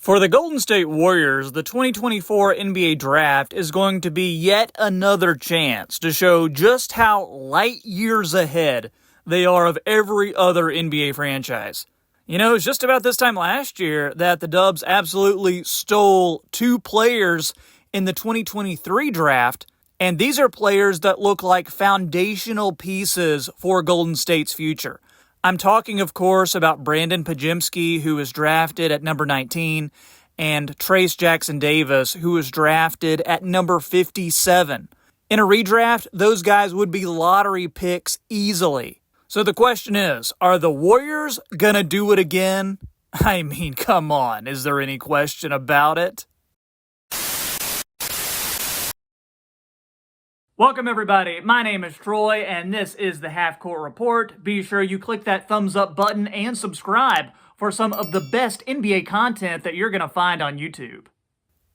For the Golden State Warriors, the 2024 NBA Draft is going to be yet another chance to show just how light years ahead they are of every other NBA franchise. You know, it's just about this time last year that the Dubs absolutely stole two players in the 2023 draft, and these are players that look like foundational pieces for Golden State's future. I'm talking, of course, about Brandon Podziemski, who was drafted at number 19, and Trayce Jackson-Davis, who was drafted at number 57. In a redraft, those guys would be lottery picks easily. So the question is, are the Warriors gonna do it again? I mean, come on, is there any question about it? Welcome everybody, my name is Troy and this is the Half Court Report. Be sure you click that thumbs up button and subscribe for some of the best NBA content that you're going to find on YouTube.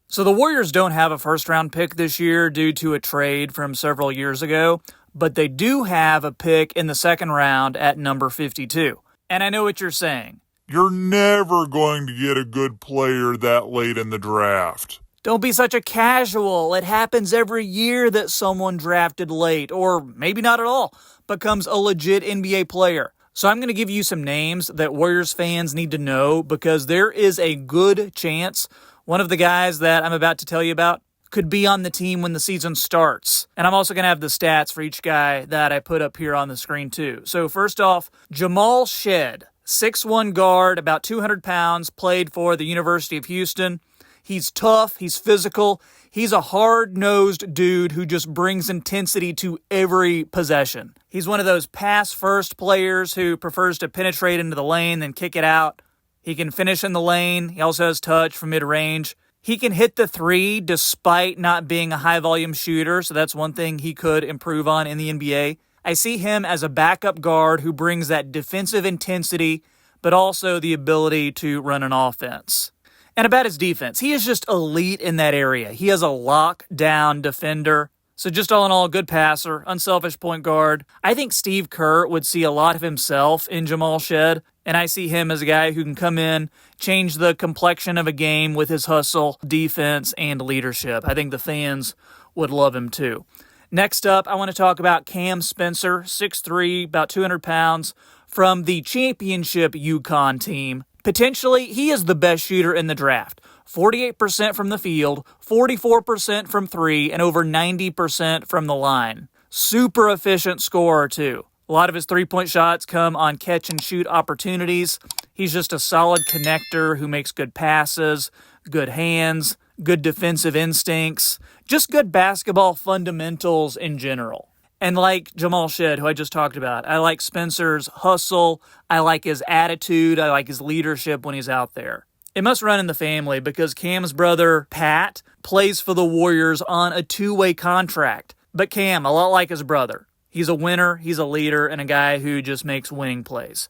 So the Warriors don't have a first round pick this year due to a trade from several years ago, but they do have a pick in the second round at number 52. And I know what you're saying. You're never going to get a good player that late in the draft. Don't be such a casual. It happens every year that someone drafted late, or maybe not at all, becomes a legit NBA player. So I'm going to give you some names that Warriors fans need to know because there is a good chance one of the guys that I'm about to tell you about could be on the team when the season starts. And I'm also going to have the stats for each guy that I put up here on the screen too. So first off, Jamal Shead, 6'1" guard, about 200 pounds, played for the University of Houston. He's tough, he's physical, he's a hard-nosed dude who just brings intensity to every possession. He's one of those pass-first players who prefers to penetrate into the lane than kick it out. He can finish in the lane, he also has touch from mid-range. He can hit the three despite not being a high-volume shooter, so that's one thing he could improve on in the NBA. I see him as a backup guard who brings that defensive intensity, but also the ability to run an offense. And about his defense, he is just elite in that area. He is a lockdown defender. So just all in all, good passer, unselfish point guard. I think Steve Kerr would see a lot of himself in Jamal Shead, and I see him as a guy who can come in, change the complexion of a game with his hustle, defense, and leadership. I think the fans would love him too. Next up, I want to talk about Cam Spencer, 6'3", about 200 pounds, from the championship UConn team. Potentially, he is the best shooter in the draft. 48% from the field, 44% from three, and over 90% from the line. Super efficient scorer, too. A lot of his three-point shots come on catch-and-shoot opportunities. He's just a solid connector who makes good passes, good hands, good defensive instincts, just good basketball fundamentals in general. And like Jamal Shead, who I just talked about, I like Spencer's hustle, I like his attitude, I like his leadership when he's out there. It must run in the family because Cam's brother, Pat, plays for the Warriors on a two-way contract. But Cam, a lot like his brother. He's a winner, he's a leader, and a guy who just makes winning plays.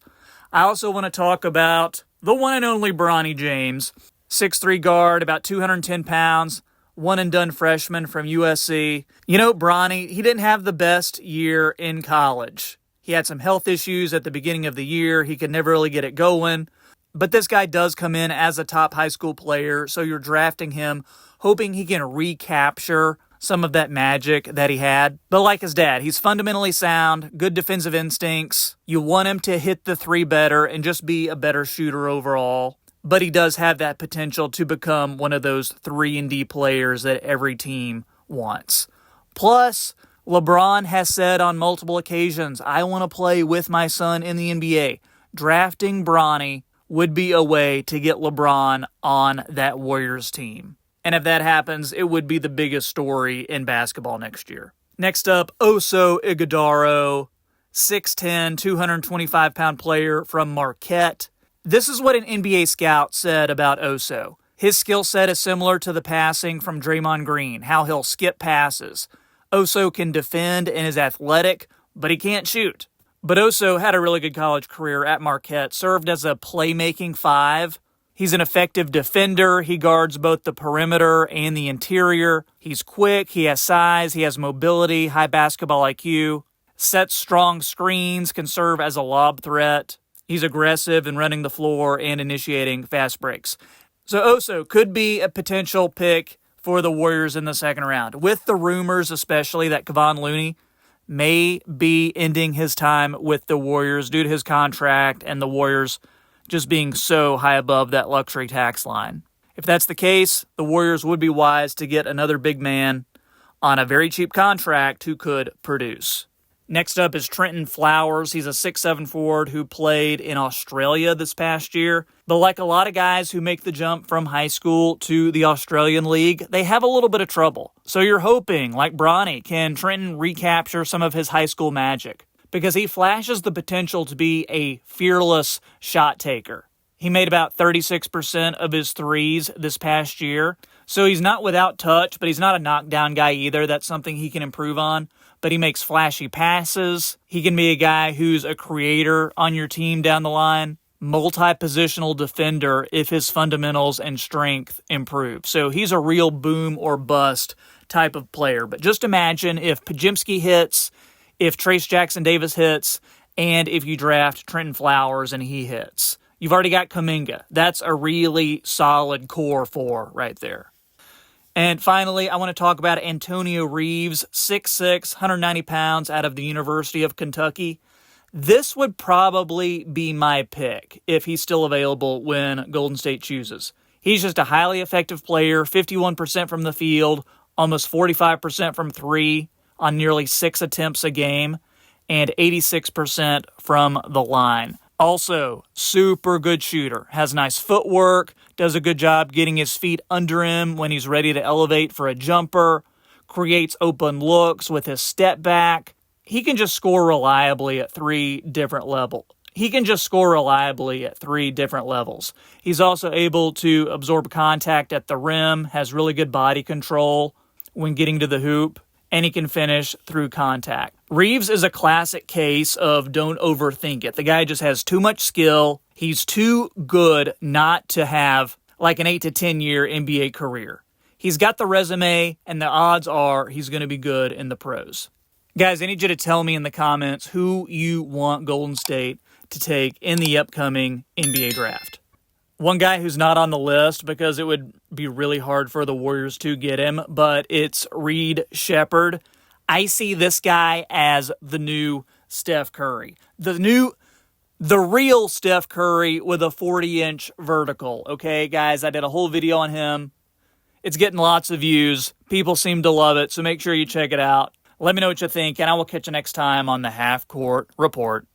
I also want to talk about the one and only Bronny James, 6'3" guard, about 210 pounds, one-and-done freshman from USC. You know, Bronny, he didn't have the best year in college. He had some health issues at the beginning of the year. He could never really get it going. But this guy does come in as a top high school player, so you're drafting him hoping he can recapture some of that magic that he had. But like his dad, he's fundamentally sound, good defensive instincts. You want him to hit the three better and just be a better shooter overall. But he does have that potential to become one of those 3-and-D players that every team wants. Plus, LeBron has said on multiple occasions, I want to play with my son in the NBA. Drafting Bronny would be a way to get LeBron on that Warriors team. And if that happens, it would be the biggest story in basketball next year. Next up, Oso Ighodaro, 6'10", 225-pound player from Marquette. This is what an NBA scout said about Oso. His skill set is similar to the passing from Draymond Green, how he'll skip passes. Oso can defend and is athletic, but he can't shoot. But Oso had a really good college career at Marquette, served as a playmaking five. He's an effective defender. He guards both the perimeter and the interior. He's quick, he has size, he has mobility, high basketball IQ, sets strong screens, can serve as a lob threat. He's aggressive in running the floor and initiating fast breaks. So Oso could be a potential pick for the Warriors in the second round, with the rumors especially that Kevon Looney may be ending his time with the Warriors due to his contract and the Warriors just being so high above that luxury tax line. If that's the case, the Warriors would be wise to get another big man on a very cheap contract who could produce. Next up is Trenton Flowers. He's a 6'7" forward who played in Australia this past year. But like a lot of guys who make the jump from high school to the Australian League, they have a little bit of trouble. So you're hoping, like Bronny, can Trenton recapture some of his high school magic? Because he flashes the potential to be a fearless shot taker. He made about 36% of his threes this past year. So he's not without touch, but he's not a knockdown guy either. That's something he can improve on. But he makes flashy passes. He can be a guy who's a creator on your team down the line. Multi-positional defender if his fundamentals and strength improve. So he's a real boom or bust type of player. But just imagine if Pajimski hits, if Trace Jackson-Davis hits, and if you draft Trenton Flowers and he hits. You've already got Kuminga. That's a really solid core four right there. And finally, I want to talk about Antonio Reeves, 6'6", 190 pounds, out of the University of Kentucky. This would probably be my pick if he's still available when Golden State chooses. He's just a highly effective player, 51% from the field, almost 45% from three on nearly 6 attempts a game, and 86% from the line. Also, super good shooter, has nice footwork, does a good job getting his feet under him when he's ready to elevate for a jumper, creates open looks with his step back. He can just score reliably at 3 different levels. He's also able to absorb contact at the rim, has really good body control when getting to the hoop, and he can finish through contact. Reeves is a classic case of don't overthink it. The guy just has too much skill. He's too good not to have like an 8 to 10 year NBA career. He's got the resume, and the odds are he's going to be good in the pros. Guys, I need you to tell me in the comments who you want Golden State to take in the upcoming NBA draft. One guy who's not on the list because it would be really hard for the Warriors to get him, but it's Reed Sheppard. I see this guy as the new Steph Curry. The real Steph Curry with a 40-inch vertical. Okay, guys, I did a whole video on him. It's getting lots of views. People seem to love it, so make sure you check it out. Let me know what you think, and I will catch you next time on the Half Court Report.